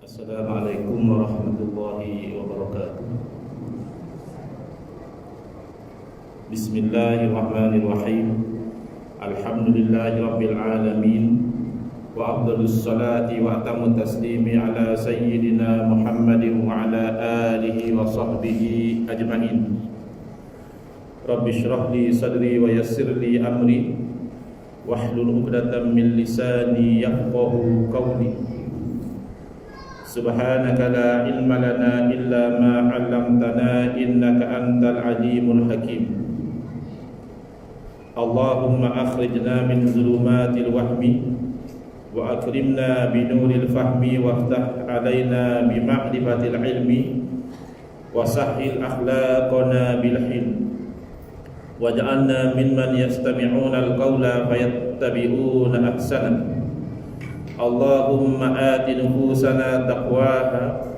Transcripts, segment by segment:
Assalamualaikum warahmatullahi wabarakatuh. Bismillahirrahmanirrahim. Alhamdulillahi rabbil alamin. Wa afdalus salati wa atamut taslimi ala sayyidina Muhammadin wa ala alihi wa sahbihi ajma'in. Rabbi shrah li sadri wa yassir li amri wahlul 'uqdatam min lisani yafqahu qawli. Subhanaka la ilma lana illa ma 'allamtana innaka antal alimul hakim. Allahumma akhrijna min zulumatil wahmi wa akrimna bi nuril fahmi waftah 'alaina bi ma'rifatil ilmi wa sahhil akhlaqana bil hilm waj'alna mimman yastami'una al-qawla fayattabi'una ahsana. Allahumma ati nufusana taqwaha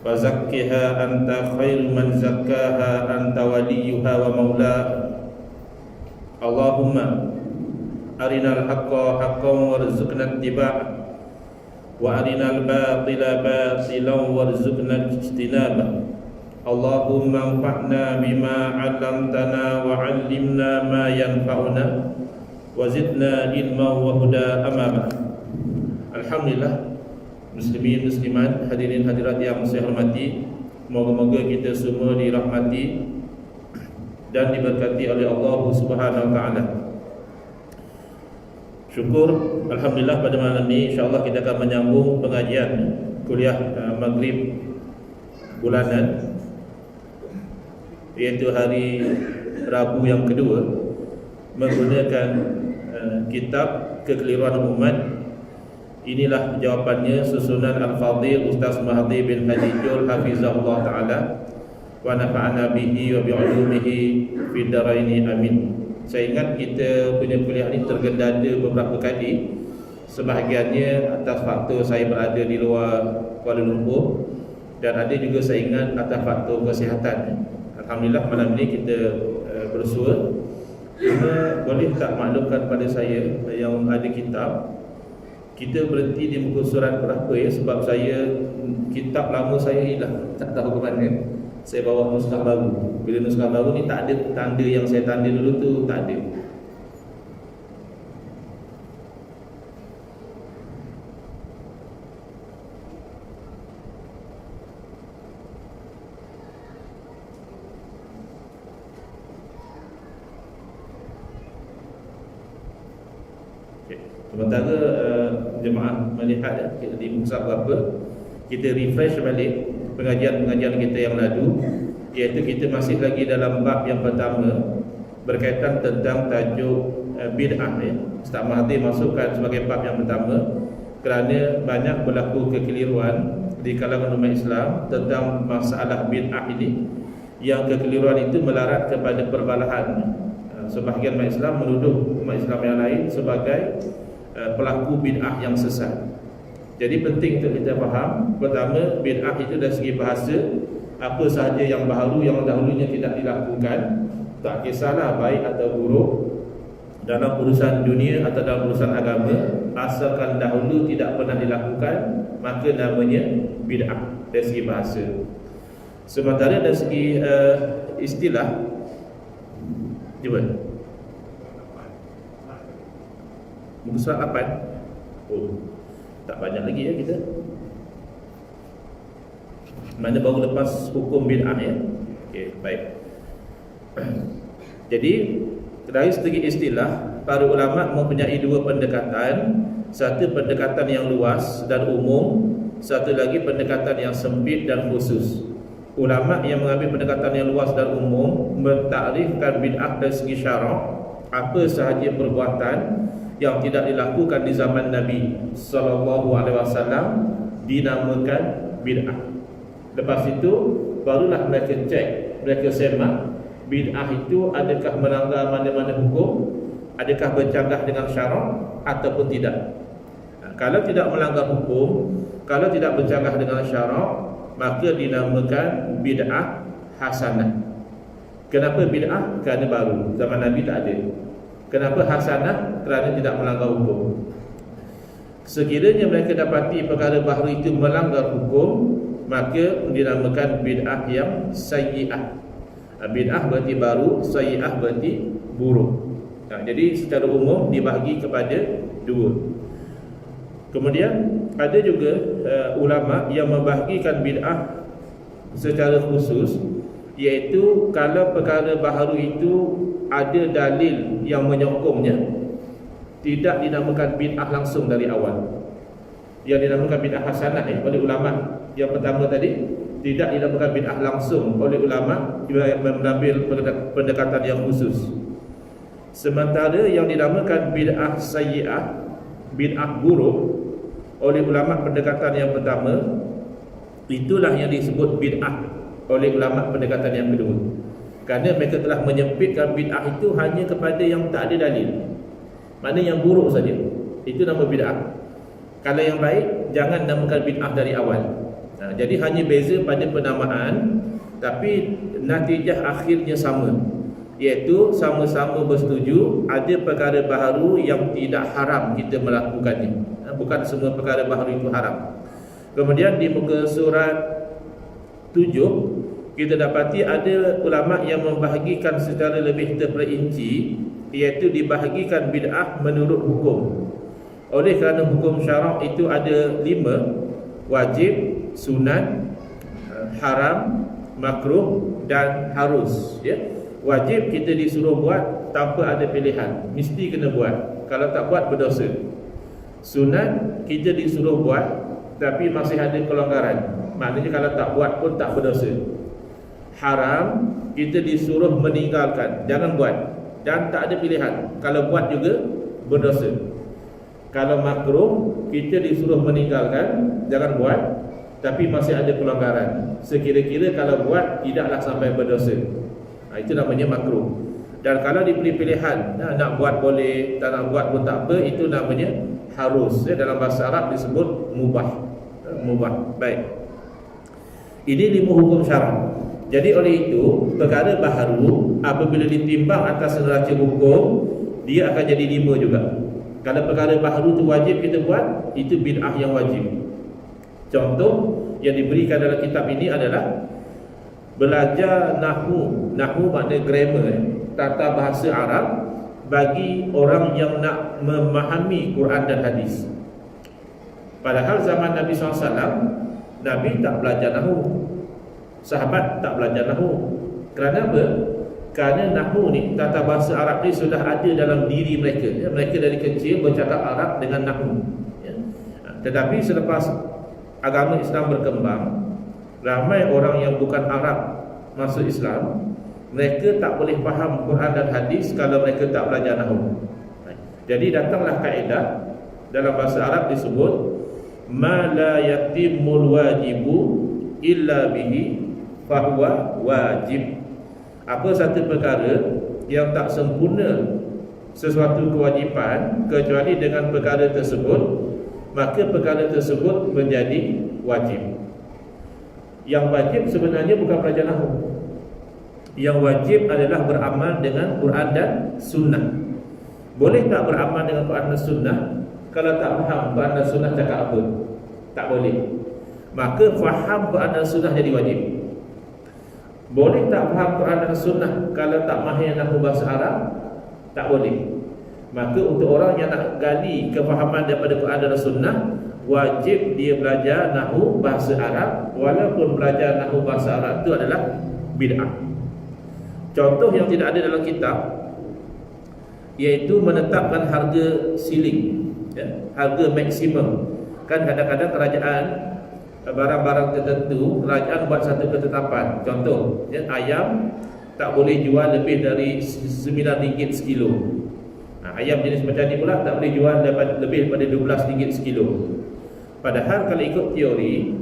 wa zakkiha anta khairu man zakkaha anta waliyuha wa maulaha. Allahumma arinal haqqa haqqan warzuqna ittiba'ah wa arinal batila batilan warzuqna ijtinabah. Allahumma anfa'na bima 'allamtana wa 'allimna ma yanfa'una wa zidna ilman wa huda amama. Alhamdulillah, muslimin muslimat, hadirin hadirat yang saya hormati, moga-moga kita semua dirahmati dan diberkati oleh Allah Subhanahu wa taala. Syukur alhamdulillah pada malam ini insya-Allah kita akan menyambung pengajian kuliah Maghrib bulanan, iaitu hari Rabu yang kedua, menggunakan kitab Kekeliruan Umat. Inilah jawapannya, susunan Al-Fadhil Ustaz Mahathir bin Hadi Jul hafizahullah ta'ala wa nafa'ana bihi wa bi'ulumihi fid dharaini amin. Saya ingat kita punya kuliah ini tergendada beberapa kali, sebahagiannya atas faktor saya berada di luar Kuala Lumpur, dan ada juga saya ingat atas faktor kesihatan. Alhamdulillah malam ini kita bersua. Cuma boleh tak maklumkan pada saya yang ada kitab, kita berhenti di muka surat berapa ya? Sebab saya, kitab lama saya hilang, tak tahu ke mana. Saya bawa nuskah baru. Bila nuskah baru ni tak ada tanda yang saya tanda dulu tu, tak ada. Sementara jemaah melihat di muka berapa, kita refresh balik pengajian-pengajian kita yang lalu, iaitu kita masih lagi dalam bab yang pertama berkaitan tentang tajuk bid'ah ya. Ustaz Mahathir masukkan sebagai bab yang pertama kerana banyak berlaku kekeliruan di kalangan umat Islam tentang masalah bid'ah ini, yang kekeliruan itu melarat kepada perbalahan. Sebahagian umat Islam menuduh umat Islam yang lain sebagai pelaku bid'ah yang sesat. Jadi penting untuk kita faham, pertama, bid'ah itu dari segi bahasa, apa sahaja yang baru yang dahulunya tidak dilakukan, tak kisahlah baik atau buruk, dalam urusan dunia atau dalam urusan agama, asalkan dahulu tidak pernah dilakukan, maka namanya bid'ah dari segi bahasa. Sementara dari segi istilah, cuba muka surat 8. Oh, tak banyak lagi ya kita. Mana baru lepas hukum bid'ah ya. Okey, baik. Jadi dari segi istilah, para ulama mempunyai dua pendekatan. Satu pendekatan yang luas dan umum, satu lagi pendekatan yang sempit dan khusus. Ulama yang mengambil pendekatan yang luas dan umum mentakrifkan bid'ah dari segi syarak, apa sahaja perbuatan yang tidak dilakukan di zaman Nabi SAW dinamakan bid'ah. Lepas itu barulah mereka cek, mereka semak bid'ah itu adakah melanggar mana-mana hukum, adakah bercanggah dengan syarak ataupun tidak. Kalau tidak melanggar hukum, kalau tidak bercanggah dengan syarak, maka dinamakan bid'ah hasanah. Kenapa bid'ah? Kerana baru, zaman Nabi tak ada. Kenapa hasanah? Kerana tidak melanggar hukum. Sekiranya mereka dapati perkara baharu itu melanggar hukum, maka dinamakan bid'ah yang sayyi'ah. Bid'ah berarti baru, sayyi'ah berarti buruk. Jadi secara umum dibahagi kepada dua. Kemudian ada juga ulama yang membahagikan bid'ah secara khusus, iaitu kalau perkara baharu itu ada dalil yang menyokongnya, tidak dinamakan bid'ah langsung dari awal. Yang dinamakan bid'ah hasanah oleh ulama yang pertama tadi, tidak dinamakan bid'ah langsung oleh ulama yang mengambil pendekatan yang khusus. Sementara yang dinamakan bid'ah sayyi'ah, bid'ah buruk, oleh ulama pendekatan yang pertama, itulah yang disebut bid'ah oleh ulama pendekatan yang kedua. Kerana mereka telah menyempitkan bid'ah itu hanya kepada yang tak ada dalil, maknanya yang buruk saja, itu nama bid'ah. Kalau yang baik, jangan namakan bid'ah dari awal. Jadi hanya beza pada penamaan, tapi natijah akhirnya sama, iaitu sama-sama bersetuju ada perkara baharu yang tidak haram kita melakukannya. Bukan semua perkara baharu itu haram. Kemudian di muka surat 7 kita dapati ada ulama yang membahagikan secara lebih terperinci, iaitu dibahagikan bid'ah menurut hukum. Oleh kerana hukum syarak itu ada 5: wajib, sunat, haram, makruh dan harus. Wajib kita disuruh buat tanpa ada pilihan, mesti kena buat. Kalau tak buat berdosa. Sunat kita disuruh buat tapi masih ada kelonggaran, maknanya kalau tak buat pun tak berdosa. Haram kita disuruh meninggalkan, jangan buat, dan tak ada pilihan, kalau buat juga berdosa. Kalau makruh kita disuruh meninggalkan, jangan buat, tapi masih ada kelonggaran, sekira-kira kalau buat tidaklah sampai berdosa. Itu namanya makruh. Dan kalau diberi pilihan, nak buat boleh, tak nak buat pun tak apa, itu namanya harus. Dalam bahasa Arab disebut mubah. Mubah. Baik. Ini 5 hukum syarak. Jadi oleh itu, perkara baharu apabila ditimbang atas neraca hukum, dia akan jadi 5 juga. Kalau perkara baharu itu wajib kita buat, itu bid'ah yang wajib. Contoh yang diberikan dalam kitab ini adalah belajar nahwu. Nahwu makna grammar, tata bahasa Arab bagi orang yang nak memahami Quran dan hadis. Padahal zaman Nabi SAW, Nabi tak belajar nahwu, sahabat tak belajar nahwu. Kerana apa? Kerana nahwu ni, tata bahasa Arab ni sudah ada dalam diri mereka. Mereka dari kecil bercakap Arab dengan nahwu. Tetapi selepas agama Islam berkembang, ramai orang yang bukan Arab masuk Islam. Mereka tak boleh faham Quran dan hadis kalau mereka tak belajar nahwu. Jadi datanglah kaedah dalam bahasa Arab disebut ma la yatimul wajibu illa bihi fahuwa wajib. Apa satu perkara yang tak sempurna sesuatu kewajipan kecuali dengan perkara tersebut, maka perkara tersebut menjadi wajib. Yang wajib sebenarnya bukan belajar nahwu. Yang wajib adalah beramal dengan Quran dan Sunnah. Boleh tak beramal dengan Quran dan Sunnah kalau tak faham Quran dan Sunnah cakap apa? Tak boleh. Maka faham Quran dan Sunnah jadi wajib. Boleh tak faham Quran dan Sunnah kalau tak mahir nahwu bahasa Arab? Tak boleh. Maka untuk orang yang nak gali kefahaman daripada Quran dan Sunnah, wajib dia belajar nahwu bahasa Arab. Walaupun belajar nahwu bahasa Arab itu adalah bid'ah. Contoh yang tidak ada dalam kitab, iaitu menetapkan harga ceiling, harga maksimum. Kan kadang-kadang kerajaan, barang-barang tertentu, kerajaan buat satu ketetapan. Contoh, ayam tak boleh jual lebih dari RM9 sekilo. Ayam jenis macam ni pula tak boleh jual lebih daripada RM12 sekilo. Padahal kalau ikut teori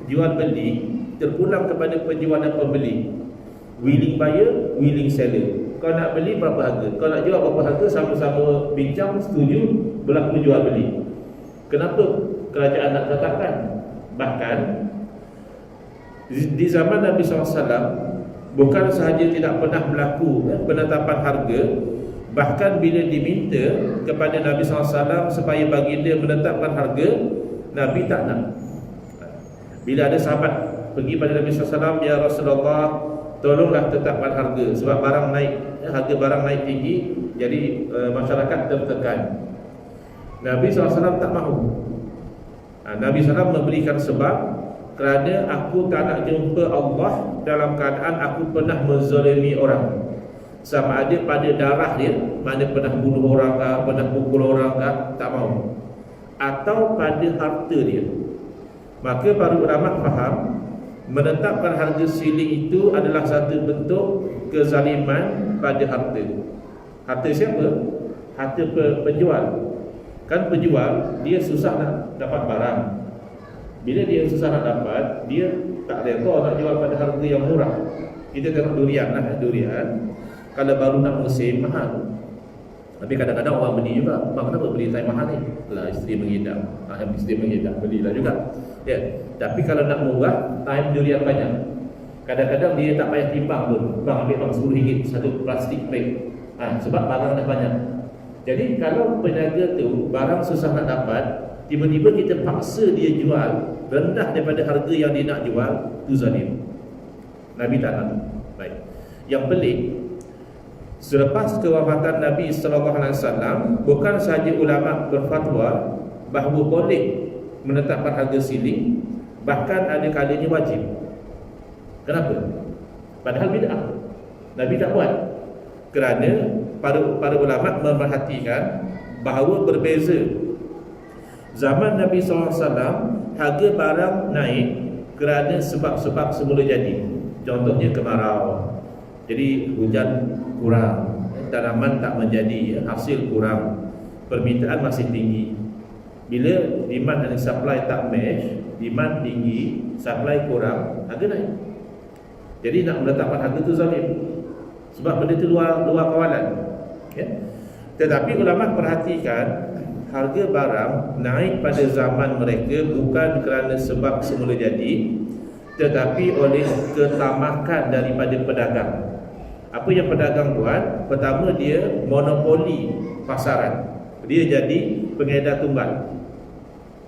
jual beli, terpulang kepada penjual dan pembeli. Willing buyer, willing seller. Kau nak beli berapa harga, kau nak jual berapa harga, sama-sama bincang, setuju, berlaku jual beli. Kenapa kerajaan nak tetapkan? Bahkan di zaman Nabi SAW, bukan sahaja tidak pernah berlaku penetapan harga, Bahkan bila diminta kepada Nabi SAW supaya baginda menetapkan harga, Nabi tak nak. Bila ada sahabat pergi pada Nabi SAW, "Ya Rasulullah, tolonglah tetapkan harga, sebab barang naik, harga barang naik tinggi, jadi masyarakat tertekan." Nabi SAW tak mahu. Nabi SAW memberikan sebab, kerana aku tak nak jumpa Allah dalam keadaan aku pernah menzalimi orang, sama ada pada darah dia, mana pernah bunuh orang kah, pernah pukul orang kah, tak mahu, atau pada harta dia. Maka para ulama faham menetapkan harga siling itu adalah satu bentuk kezaliman pada harta. Harta siapa? Harta penjual. Kan penjual dia susah nak dapat barang. Bila dia susah nak dapat, dia tak reda nak jual pada harga yang murah. Kita tengok durian lah, durian kalau baru nak musim mahal. Tapi kadang-kadang orang beli juga, "Bang, kenapa beli time mahal ni?" Lah, isteri mengidam. Isteri mengidam, belilah juga. Ya. Tapi kalau nak murah, time durian banyak. Kadang-kadang dia tak payah timbang pun. "Bang, ambil bang RM10 satu plastik bag." Sebab barang dah banyak. Jadi kalau peniaga tu barang susah nak dapat, tiba-tiba kita paksa dia jual rendah daripada harga yang dia nak jual, tu zalim. Nabi tak nak. Baik. Yang pelik, selepas kewafatan Nabi SAW, bukan sahaja ulama berfatwa bahawa boleh menetapkan harga siling, bahkan ada kalanya wajib. Kenapa? Padahal bid'ah. Nabi tak buat. Kerana para ulama memerhatikan bahawa berbeza. Zaman Nabi SAW, harga barang naik kerana sebab-sebab semula jadi. Contohnya kemarau, jadi hujan kurang, tanaman tak menjadi, hasil kurang, permintaan masih tinggi. Bila demand dan supply tak match, demand tinggi, supply kurang, harga naik. Jadi nak menetapkan harga tu zalim, sebab benda tu luar kawalan. Tetapi ulama perhatikan harga barang naik pada zaman mereka bukan kerana sebab semula jadi, tetapi oleh ketamakan daripada pedagang. Apa yang pedagang buat? Pertama, dia monopoli pasaran. Dia jadi pengedar tunggal.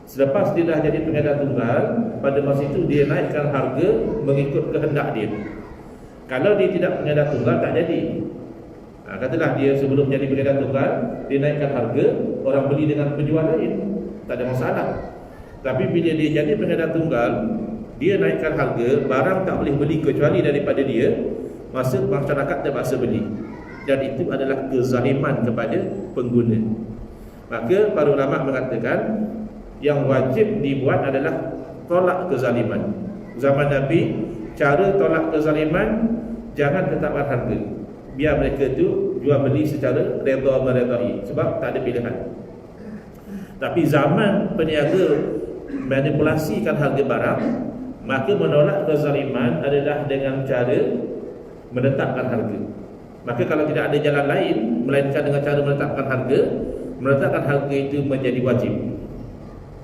Selepas dia dah jadi pengedar tunggal, pada masa itu dia naikkan harga mengikut kehendak dia. Kalau dia tidak pengedar tunggal, tak jadi. Katalah dia sebelum jadi pengedar tunggal, dia naikkan harga, orang beli dengan penjual lain, tak ada masalah. Tapi bila dia jadi pengedar tunggal, dia naikkan harga, barang tak boleh beli kecuali daripada dia, masa masyarakat terpaksa beli. Dan itu adalah kezaliman kepada pengguna. Maka para ulama mengatakan yang wajib dibuat adalah tolak kezaliman. Zaman Nabi, cara tolak kezaliman, jangan tetapkan harga, biar mereka tu jual beli secara redha meredai, sebab tak ada pilihan. Tapi zaman peniaga manipulasikan harga barang, maka menolak kezaliman adalah dengan cara menetapkan harga. Maka kalau tidak ada jalan lain melainkan dengan cara menetapkan harga itu menjadi wajib.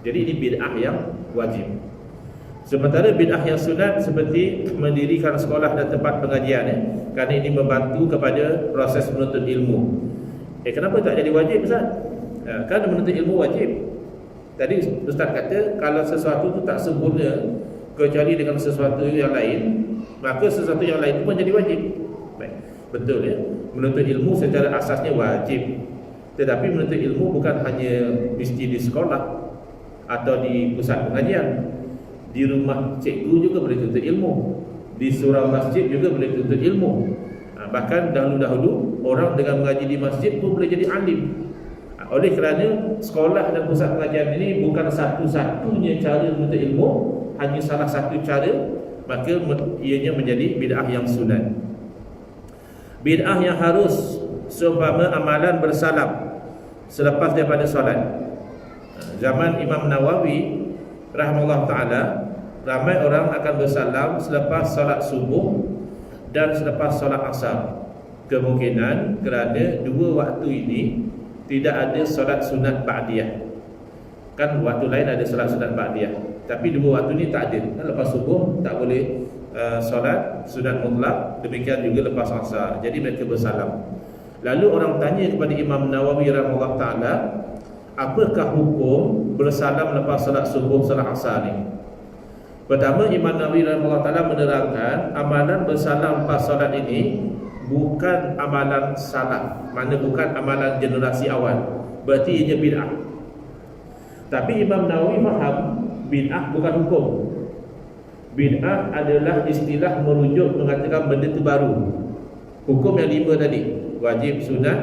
Jadi ini bid'ah yang wajib. Sementara bid'ah yang sunat seperti mendirikan sekolah dan tempat pengajian, kerana ini membantu kepada proses menuntut ilmu. Kenapa tak jadi wajib, Ustaz? Kan menuntut ilmu wajib. Tadi Ustaz kata kalau sesuatu itu tak sempurna kecuali dengan sesuatu yang lain, maka sesuatu yang lain itu pun jadi wajib. Baik. Betul ya. Menuntut ilmu secara asasnya wajib. Tetapi menuntut ilmu bukan hanya mesti di sekolah atau di pusat pengajian. Di rumah cikgu juga boleh tuntut ilmu, di surau masjid juga boleh tuntut ilmu. Bahkan dahulu-dahulu orang dengan mengaji di masjid pun boleh jadi alim. Oleh kerana sekolah dan pusat pengajian ini bukan satu-satunya cara menuntut ilmu, hanya salah satu cara, maka ianya menjadi bid'ah yang sunat. Bid'ah yang harus seumpama amalan bersalam selepas daripada solat. Zaman Imam Nawawi rahimahullah ta'ala, ramai orang akan bersalam selepas solat subuh dan selepas solat asar. Kemungkinan kerana dua waktu ini tidak ada solat sunat ba'diyah. Kan waktu lain ada solat sunat ba'diyah, tapi dua waktu ni tak ada. Lepas subuh tak boleh solat sunat mutlak, demikian juga lepas asar. Jadi mereka bersalam. Lalu orang tanya kepada Imam Nawawi rahimahullah ta'ala, apakah hukum bersalam lepas solat subuh, solat asar ni? Pertama, Imam Nawawi rahimahullah ta'ala menerangkan amalan bersalam lepas solat ini bukan amalan salaf, mana bukan amalan generasi awal, berarti ianya bid'ah. Tapi Imam Nawawi faham bid'ah bukan hukum. Bid'ah adalah istilah merujuk mengatakan benda itu baru. Hukum yang 5 tadi, wajib, sunat,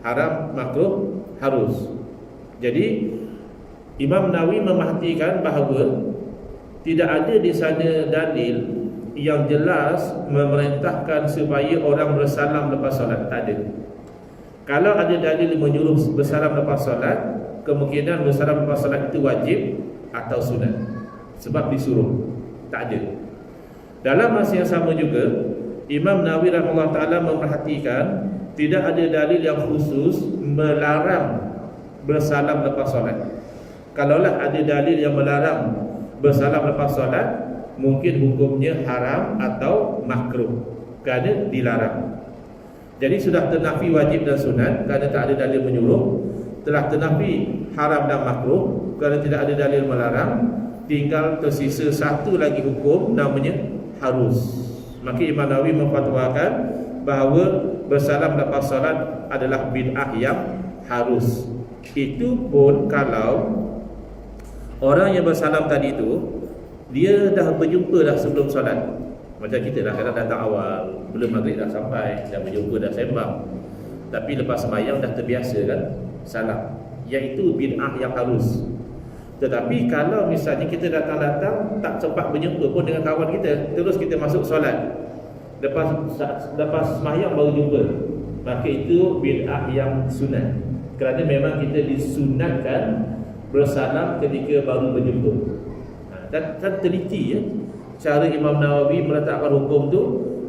haram, makruh, harus. Jadi Imam Nawawi memerhatikan bahawa tidak ada di sana dalil yang jelas memerintahkan supaya orang bersalam lepas solat. Tak ada. Kalau ada dalil menyuruh bersalam lepas solat, kemungkinan bersalam lepas solat itu wajib atau sunat, sebab disuruh. Tak ada. Dalam masa yang sama juga, Imam Nawawi rahimahullah ta'ala memerhatikan tidak ada dalil yang khusus melarang bersalam lepas solat. Kalaulah ada dalil yang melarang bersalam lepas solat, mungkin hukumnya haram atau makruh kerana dilarang. Jadi sudah ternafi wajib dan sunat kerana tak ada dalil menyuruh, telah ternafi haram dan makruh kerana tidak ada dalil melarang, tinggal tersisa satu lagi hukum, namanya harus. Maka Imam Nawawi memfatwakan bahawa bersalam lepas solat adalah bid'ah yang harus. Itu pun kalau orang yang bersalam tadi tu dia dah berjumpa dah sebelum solat. Macam kita dah kadang datang awal, belum maghrib dah sampai, dah berjumpa, dah sembang, tapi lepas sembahyang dah terbiasa kan salam, iaitu bid'ah yang harus. Tetapi kalau misalnya kita datang-datang tak sempat berjumpa pun dengan kawan kita, terus kita masuk solat, lepas sembahyang baru jumpa, maka itu bid'ah yang sunat, kerana memang kita disunatkan bersalam ketika baru berjumpa. Dan teliti ya, cara Imam Nawawi meletakkan hukum tu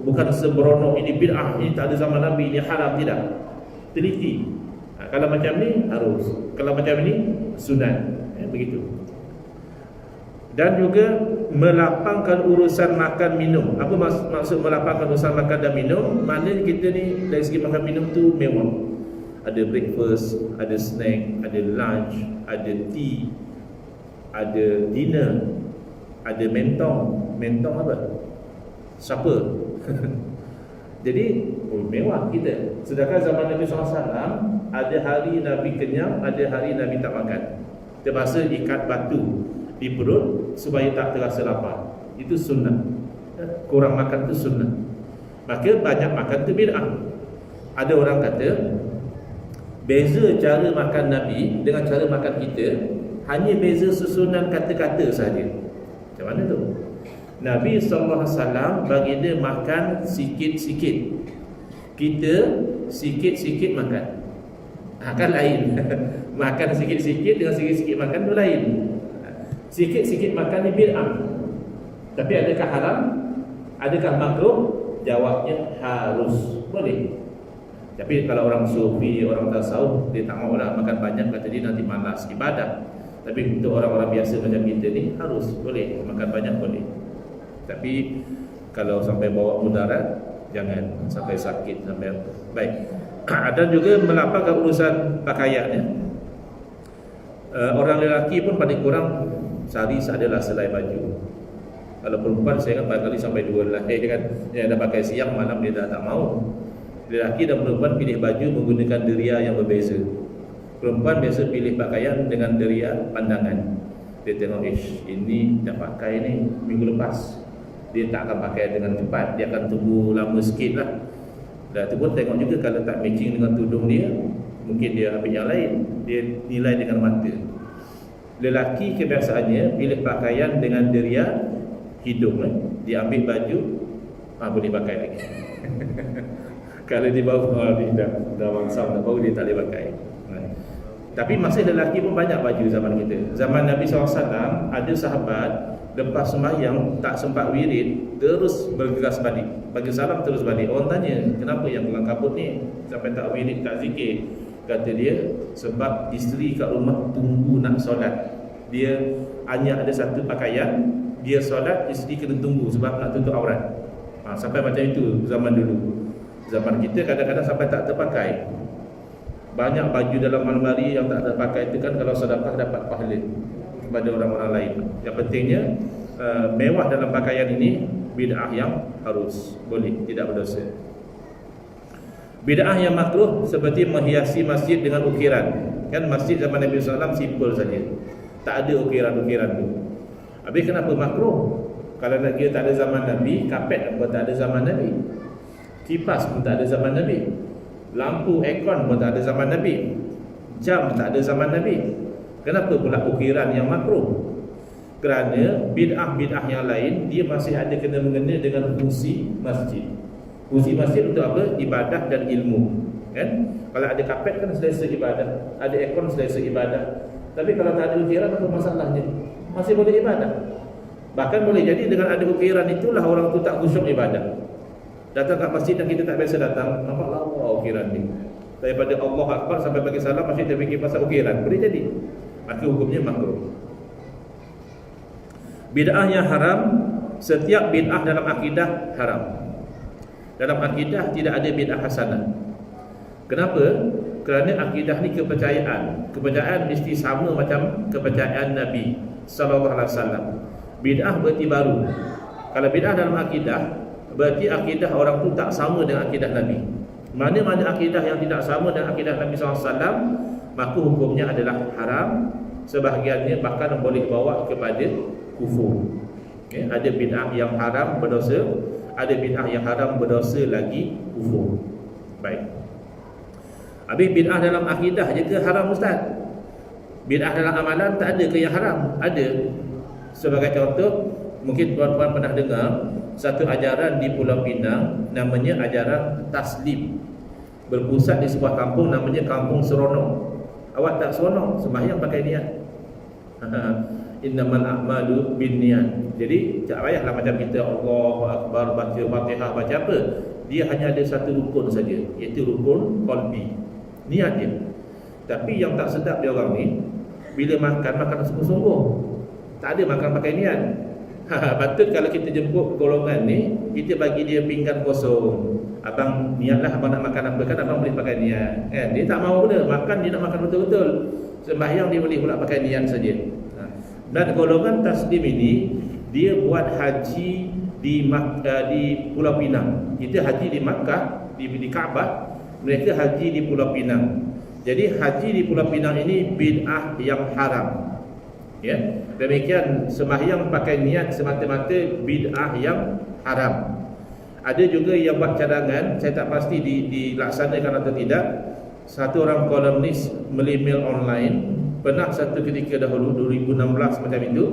bukan sembrono ini bid'ah, ini tak ada zaman Nabi, ini haram, tidak. Teliti. Kalau macam ni harus, kalau macam ni sunat. Begitu. Dan juga melapangkan urusan makan minum. Apa maksud melapangkan urusan makan dan minum? Maknanya kita ni dari segi makan minum tu mewah. Ada breakfast, ada snack, ada lunch, ada tea, ada dinner, ada mentong. Mentong apa? Supper. Jadi mewah kita. Sedangkan zaman Nabi SAW, ada hari Nabi kenyang, ada hari Nabi tak makan. Terpaksa ikat batu di perut supaya tak terasa lapar. Itu sunnah. Kurang makan itu sunnah. Maka banyak makan itu bid'ah. Ada orang kata beza cara makan Nabi dengan cara makan kita hanya beza susunan kata-kata saja. Macam mana tu? Nabi SAW baginda makan sikit-sikit, kita sikit-sikit makan. Kan lain. Makan sikit-sikit dengan sikit-sikit makan tu lain. Sikit-sikit makan ni bid'ah. Tapi adakah haram? Adakah makruh? Jawabnya harus. Boleh. Tapi kalau orang sufi, orang tasawuf, dia tak mahu lah makan banyak, kata dia nanti malas ibadah. Tapi untuk orang-orang biasa macam kita ni harus, boleh. Makan banyak boleh. Tapi kalau sampai bawa mudarat, jangan sampai sakit, sampai apa. Baik. Dan juga melapangkan urusan pakaiannya. Orang lelaki pun paling kurang sehari adalah selai baju. Kalau perempuan saya kan barangkali sampai 2 helai kan. Yang dah pakai siang, malam dia dah tak mau. Lelaki dan perempuan pilih baju menggunakan deria yang berbeza. Perempuan biasa pilih pakaian dengan deria pandangan. Dia tengok, ini dah pakai ni minggu lepas, dia tak akan pakai dengan cepat, dia akan tunggu lama sikit lah. Dan itu pun tengok juga kalau tak matching dengan tudung dia, mungkin dia ambil yang lain. Dia nilai dengan mata. Lelaki kebiasaannya pilih pakaian dengan deria hidung lah. Dia ambil baju, boleh pakai lagi. Kalau dia bawa dah wangsam, baru dia tak boleh pakai. Tapi masih lelaki pun banyak baju zaman kita. Zaman Nabi SAW ada sahabat lepas sembahyang tak sempat wirid, terus bergegas balik, bagi salam terus balik. Orang tanya, kenapa yang kelang kabut ni sampai tak wirid, tak zikir? Kata dia, sebab isteri kat rumah tunggu nak solat. Dia hanya ada satu pakaian, dia solat, isteri kena tunggu sebab nak tutup aurat. Sampai macam itu zaman dulu. Zaman kita kadang-kadang sampai tak terpakai. Banyak baju dalam almari yang tak terpakai itu kan kalau sedekah dapat pahala kepada orang-orang lain. Yang pentingnya mewah dalam pakaian ini bid'ah yang harus, boleh, tidak berdosa. Bid'ah yang makruh seperti menghiasi masjid dengan ukiran. Kan masjid zaman Nabi SAW simple saja, tak ada ukiran-ukiran tu. Habis kenapa makruh? Kalau nak kira tak ada zaman Nabi, kapet pun tak ada zaman Nabi, kipas pun tak ada zaman Nabi, lampu aircon pun tak ada zaman Nabi, jam tak ada zaman Nabi. Kenapa pula ukiran yang makruh? Kerana bid'ah-bid'ah yang lain dia masih ada kena-mengena dengan fungsi masjid. Fungsi masjid untuk apa? Ibadah dan ilmu, kan? Kalau ada kapet kan selesa ibadah, ada aircon selesa ibadah. Tapi kalau tak ada ukiran, apa masalahnya? Masih boleh ibadah. Bahkan boleh jadi dengan ada ukiran itulah orang tu tak khusyuk ibadah. Datang kat masjid dan kita tak biasa datang, nampak lawa ukiran ni. Daripada Allah Akbar sampai bagi salam masih terfikir pasal ukiran, boleh jadi. Maka hukumnya makruh. Bid'ah yang haram, setiap bid'ah dalam akidah haram. Dalam akidah tidak ada bid'ah hasanah. Kenapa? Kerana akidah ni kepercayaan. Kepercayaan mesti sama macam kepercayaan Nabi sallallahu alaihi wasallam. Bid'ah berarti baru. Kalau bid'ah dalam akidah, berarti akidah orang tu tak sama dengan akidah Nabi. Mana-mana akidah yang tidak sama dengan akidah Nabi SAW, maka hukumnya adalah haram. Sebahagiannya bahkan boleh bawa kepada kufur. Okay? Ada bid'ah yang haram berdosa, ada bid'ah yang haram berdosa lagi kufur. Baik. Habis bid'ah dalam akidah je ke haram Ustaz? Bid'ah dalam amalan tak ada ke yang haram? Ada. Sebagai contoh, mungkin tuan-tuan pernah dengar satu ajaran di Pulau Pinang namanya ajaran taslim. Berpusat di sebuah kampung namanya Kampung Seronok. Awak tak seronok sembahyang pakai niat. Innamal a'malu binniyat. Jadi tak payahlah macam kita Allahu Akbar baca Fatihah baca apa. Dia hanya ada satu rukun saja, iaitu rukun qalbi. Niat dia. Tapi yang tak sedap dia orang ni, bila makan sungguh-sungguh. Tak ada makan pakai niat. Patut kalau kita jemput golongan ni, kita bagi dia pinggan kosong. Abang niatlah abang nak makan apa, kan abang boleh pakai niat, kan? Dia tak mahu pula makan, dia nak makan betul-betul. Sembahyang dia boleh pula pakai niat saja. Dan golongan taslim ini dia buat haji di Pulau Pinang. Kita haji di Makkah, di Kaabah, mereka haji di Pulau Pinang. Jadi haji di Pulau Pinang ini bid'ah yang haram. Ya, demikian sembahyang pakai niat semata-mata bid'ah yang haram. Ada juga yang buat cadangan, saya tak pasti dilaksanakan atau tidak. Satu orang kolumnis melemail online, pernah satu ketika dahulu 2016 macam itu,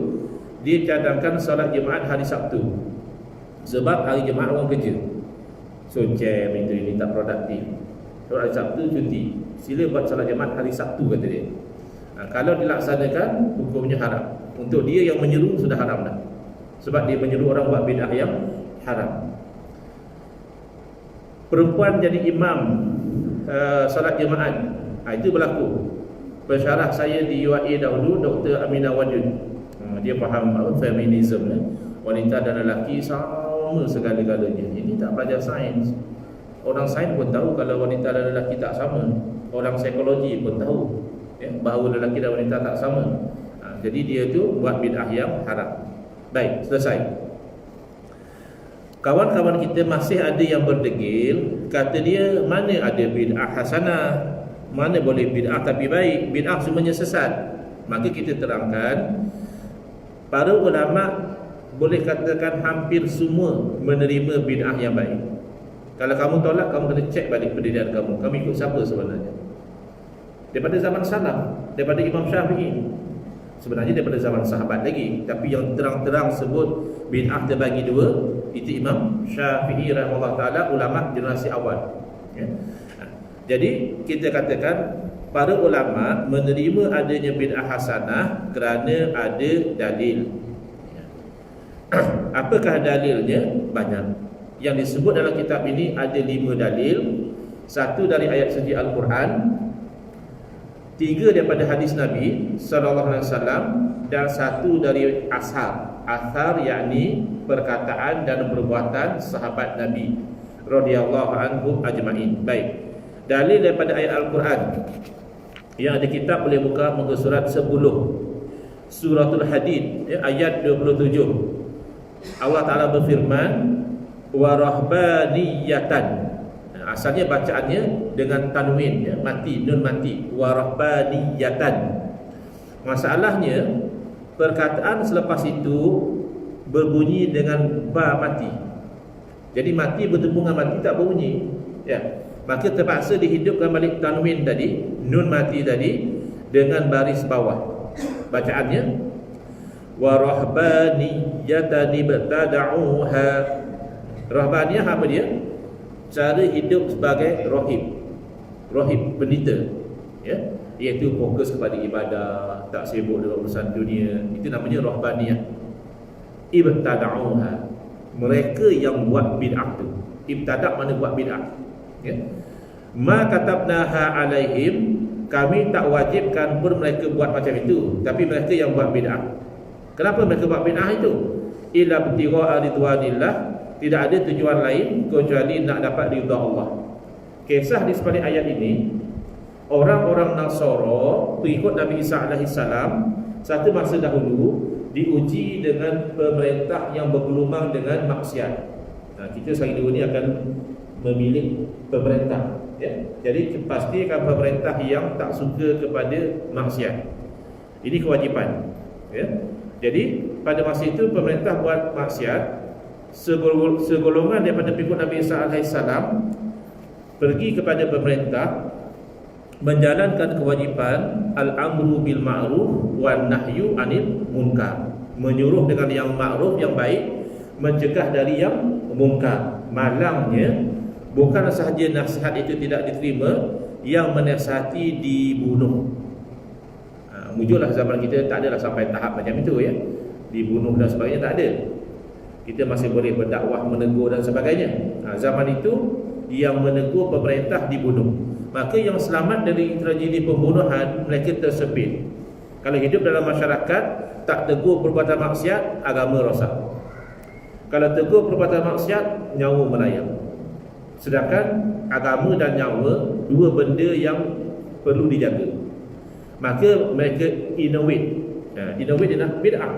dia cadangkan solat Jumaat hari Sabtu. Sebab hari Jumaat orang kerja. So jam itu ini tak produktif. So hari Sabtu cuti. Sila buat solat Jumaat hari Sabtu kata dia. Kalau dilaksanakan hukumnya haram. Untuk dia yang menyeru sudah haram dah. Sebab dia menyeru orang buat bid'ah yang haram. Perempuan jadi imam solat Jumaat, itu berlaku. Pensyarah saya di UAE dahulu, Dr. Aminah Wajud, dia faham feminism, wanita dan lelaki sama segala-galanya. Ini tak belajar sains. Orang sains pun tahu kalau wanita dan lelaki tak sama. Orang psikologi pun tahu bahawa lelaki dan wanita tak sama. Jadi dia tu buat bid'ah yang haram. Baik, selesai. Kawan-kawan kita masih ada yang berdegil, kata dia mana ada bid'ah hasanah, mana boleh bid'ah tapi baik, bid'ah semuanya sesat. Maka kita terangkan, para ulama boleh katakan hampir semua menerima bid'ah yang baik. Kalau kamu tolak, kamu kena cek balik pendirian kamu. Kamu ikut siapa sebenarnya? Daripada zaman salaf, daripada Imam Syafi'i. Sebenarnya daripada zaman sahabat lagi, tapi yang terang-terang sebut bid'ah terbagi dua, itu Imam Syafi'i rahimahullah ta'ala, ulama generasi awal. Jadi kita katakan para ulama menerima adanya bid'ah hasanah kerana ada dalil. Apakah dalilnya? Banyak. Yang disebut dalam kitab ini ada 5 dalil. Satu dari ayat suci Al-Quran, 3 daripada hadis Nabi sallallahu alaihi wasallam, dan 1 dari ashar. Athar yakni perkataan dan perbuatan sahabat Nabi radhiyallahu anhum ajma'in. Baik. Dalil daripada ayat Al-Quran yang ada kitab boleh buka muka surat 10 Suratul Hadid ayat 27. Allah Ta'ala berfirman wa rahbaniyatan. Asalnya bacaannya dengan tanwin mati, nun mati, wa rahbaniyatan. Masalahnya perkataan selepas itu berbunyi dengan ba mati. Jadi mati bertemu dengan mati tak berbunyi. Ya. Maka terpaksa dihidupkan balik tanwin tadi, nun mati tadi dengan baris bawah. Bacaannya wa rahbaniyatan ibtada'uha. Rahbaniyah apa dia? Cara hidup sebagai rahib, pendeta, ya, iaitu fokus kepada ibadah, tak sibuk dengan urusan dunia. Itu namanya rahbaniyah. Ibtada'uha, mereka yang buat bid'ah tu. Ibtada' mana buat bid'ah, ya. Ma katabnaha alaihim, kami tak wajibkan pun mereka buat macam itu, tapi mereka yang buat bid'ah. Kenapa mereka buat bid'ah itu? Illa ibtigha'a ridwanillah, tidak ada tujuan lain kecuali nak dapat ridha Allah. Kisah di sebalik ayat ini, orang-orang Nasara pengikut Nabi Isa alaihi salam satu masa dahulu diuji dengan pemerintah yang bergelumang dengan maksiat. Nah, kita sehari dua ni akan memilih pemerintah, ya. Jadi pastikan pemerintah yang tak suka kepada maksiat. Ini kewajipan, ya. Jadi pada masa itu pemerintah buat maksiat, segolongan daripada pengikut Nabi Isa AS pergi kepada pemerintah menjalankan kewajipan al-amru bil ma'ruf wan nahyu anil munkar, menyuruh dengan yang ma'ruf, yang baik, mencegah dari yang munkar. Malangnya bukan sahaja nasihat itu tidak diterima, yang menasihati dibunuh. Mujurlah zaman kita tak adalah sampai tahap macam itu, ya, dibunuh dan sebagainya, tak ada. Kita masih boleh berdakwah, menegur dan sebagainya. Zaman itu yang menegur pemerintah dibunuh. Maka yang selamat dari tragedi pembunuhan, mereka tersepit. Kalau hidup dalam masyarakat tak tegur perbuatan maksiat, agama rosak. Kalau tegur perbuatan maksiat, nyawa melayang. Sedangkan agama dan nyawa dua benda yang perlu dijaga. Maka mereka innovate. Innovate adalah bid'ah.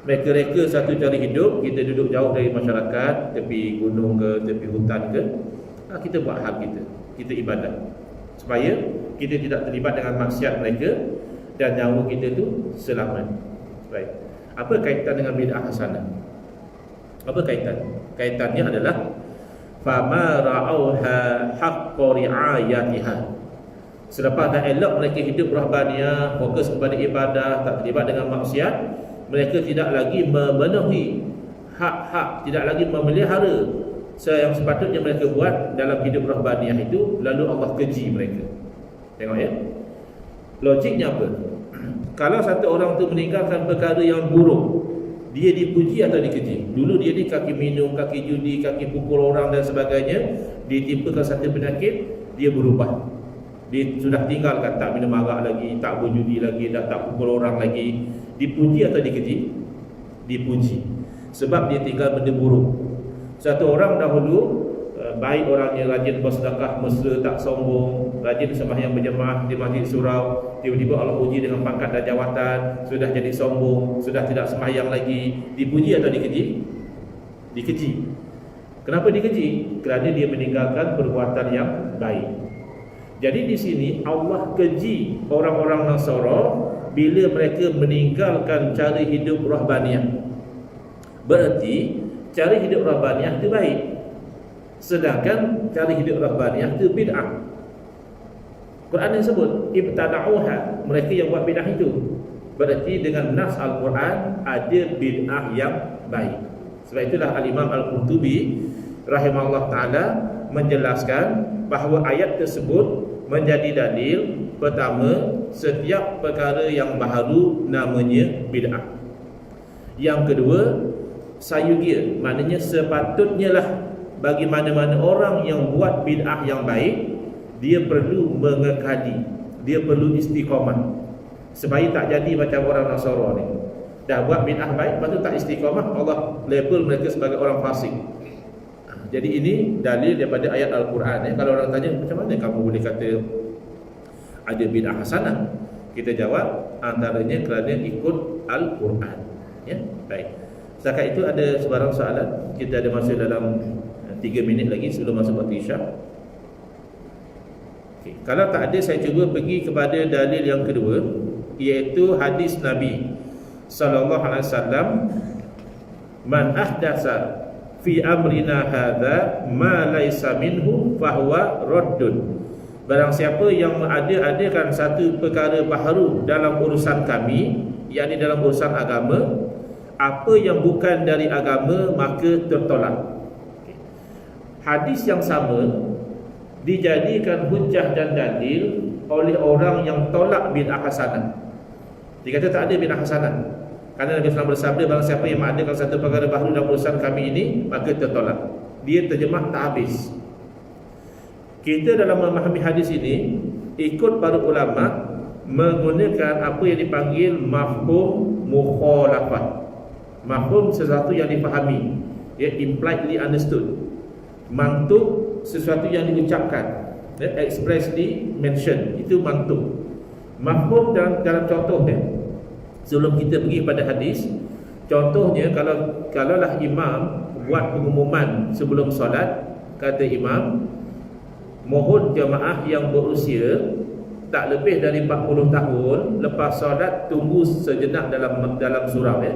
Mereka reka satu cara hidup. Kita duduk jauh dari masyarakat, tepi gunung ke, tepi hutan ke, kita buat hal kita, kita ibadat, supaya kita tidak terlibat dengan maksiat mereka dan nyawa kita tu selamat. Baik. Apa kaitan dengan bid'ah hasanah? Apa kaitan? Kaitannya adalah fama ra'auha haqqa ri'ayatiha. Selepas dah elok mereka hidup rahbaniyah, fokus kepada ibadah, tak terlibat dengan maksiat, mereka tidak lagi memenuhi hak-hak, tidak lagi memelihara yang sepatutnya mereka buat dalam hidup rahbaniyah itu. Lalu Allah keji mereka. Tengok, ya, logiknya apa? Kalau satu orang tu meninggalkan perkara yang buruk, dia dipuji atau dikeji? Dulu dia ni kaki minum, kaki judi, kaki pukul orang dan sebagainya, ditimpakan satu penyakit, dia berubah. Dia sudah tinggalkan, tak minum arak lagi, tak berjudi lagi, tak pukul orang lagi. Dipuji atau dikeji? Dipuji. Sebab dia tinggal benda buruk. Satu orang dahulu baik orangnya, rajin bersedekah, mesra, tak sombong, rajin sembahyang berjemaah di masjid surau, tiba-tiba Allah uji dengan pangkat dan jawatan, sudah jadi sombong, sudah tidak sembahyang lagi. Dipuji atau dikeji? Dikeji. Kenapa dikeji? Kerana dia meninggalkan perbuatan yang baik. Jadi di sini Allah keji orang-orang Nasara bila mereka meninggalkan cara hidup rahbaniyah. Berarti cara hidup rahbaniyah itu baik, sedangkan cara hidup rahbaniyah itu bid'ah. Quran yang sebut ibtada'uha, mereka yang buat bid'ah itu. Berarti dengan nas Al-Quran ada bid'ah yang baik. Sebab itulah Al-Imam Al-Qurtubi rahimahullah ta'ala menjelaskan bahawa ayat tersebut menjadi dalil pertama, setiap perkara yang baharu namanya bid'ah. Yang kedua, sayugia, maknanya sepatutnya lah bagi mana-mana orang yang buat bid'ah yang baik, dia perlu mengekadi, dia perlu istiqamah, supaya tak jadi macam orang Nasara ni. Dah buat bid'ah baik, lepas tu tak istiqamah, Allah label mereka sebagai orang fasik. Jadi ini dalil daripada ayat Al-Quran. Kalau orang tanya macam mana kamu boleh kata ada bid'ah hasanah, kita jawab antaranya kerana ikut Al-Quran. Ya, baik. Setakat itu ada sebarang soalan. Kita ada masa dalam 3 minit lagi sebelum masuk waktu Isyak. Okay. Kalau tak ada, saya cuba pergi kepada dalil yang kedua, iaitu hadis Nabi sallallahu alaihi wasallam, man ahdatsa fi amrina hadza ma laisa minhu fahuwa raddun. Barang siapa yang mengadakan satu perkara baharu dalam urusan kami, yakni dalam urusan agama, apa yang bukan dari agama maka tertolak. Hadis yang sama dijadikan hujjah dan dalil oleh orang yang tolak bid'ah hasanah. Dia kata tak ada bid'ah hasanah, kerana Nabi SAW bersabda, barang siapa yang mengadakan satu perkara baharu dalam urusan kami ini maka tertolak. Dia terjemah tak habis. Kita dalam memahami hadis ini ikut para ulama menggunakan apa yang dipanggil mafhum mukhalafah. Mafhum sesuatu yang difahami, ya, impliedly understood. Mantuk sesuatu yang diucapkan, expressly mentioned, itu mantuk. Mafhum dalam contohnya, sebelum kita pergi pada hadis, contohnya kalaulah imam buat pengumuman sebelum solat, kata imam, mohon jemaah yang berusia tak lebih dari 40 tahun lepas solat tunggu sejenak dalam surau, ya.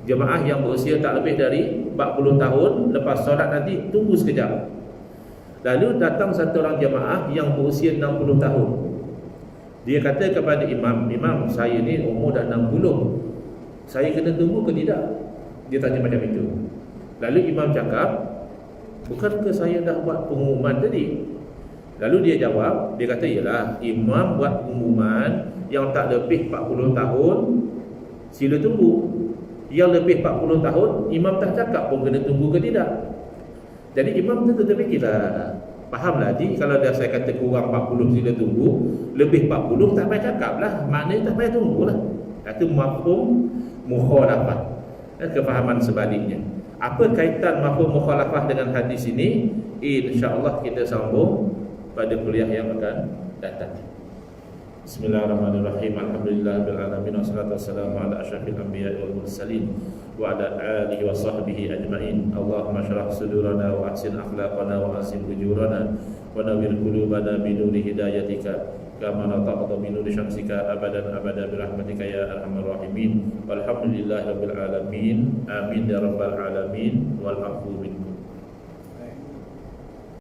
Jemaah yang berusia tak lebih dari 40 tahun lepas solat nanti tunggu sekejap. Lalu datang satu orang jemaah yang berusia 60 tahun. Dia kata kepada imam, imam saya ni umur dah 60, saya kena tunggu ke tidak? Dia tanya macam itu. Lalu imam cakap, bukankah saya dah buat pengumuman tadi? Lalu dia jawab, dia kata, yalah, imam buat pengumuman yang tak lebih 40 tahun sila tunggu. Yang lebih 40 tahun imam tak cakap pun kena tunggu ke tidak. Jadi imam tu terfikirlah, fahamlah, jadi kalau dah saya kata kurang 40 sila tunggu, lebih 40 tak payah cakap lah, maknanya tak payah tunggulah. Itu mafhum mukhalafah, kefahaman sebaliknya. Apa kaitan mafhum mukhalafah dengan hadis ini? InsyaAllah kita sambung pada kuliah yang akan datang. Bismillahirrahmanirrahim. Alhamdulillahirabbil alamin wassalatu wassalamu ala asyrafil anbiya'i wal mursalin wa ala alihi wa sahbihi ajma'in. Allahumma shrah sudurana wa ahsin akhlaqana wa ahsin ujurana wa nawwir qulubana bi nuri hidayatika kama nataqta bi nuri syamsika abadan abada bi rahmatika ya arhamar rahimin. Walhamdulillahirabbil alamin. Amin ya rabbal alamin. Wal afu minkum.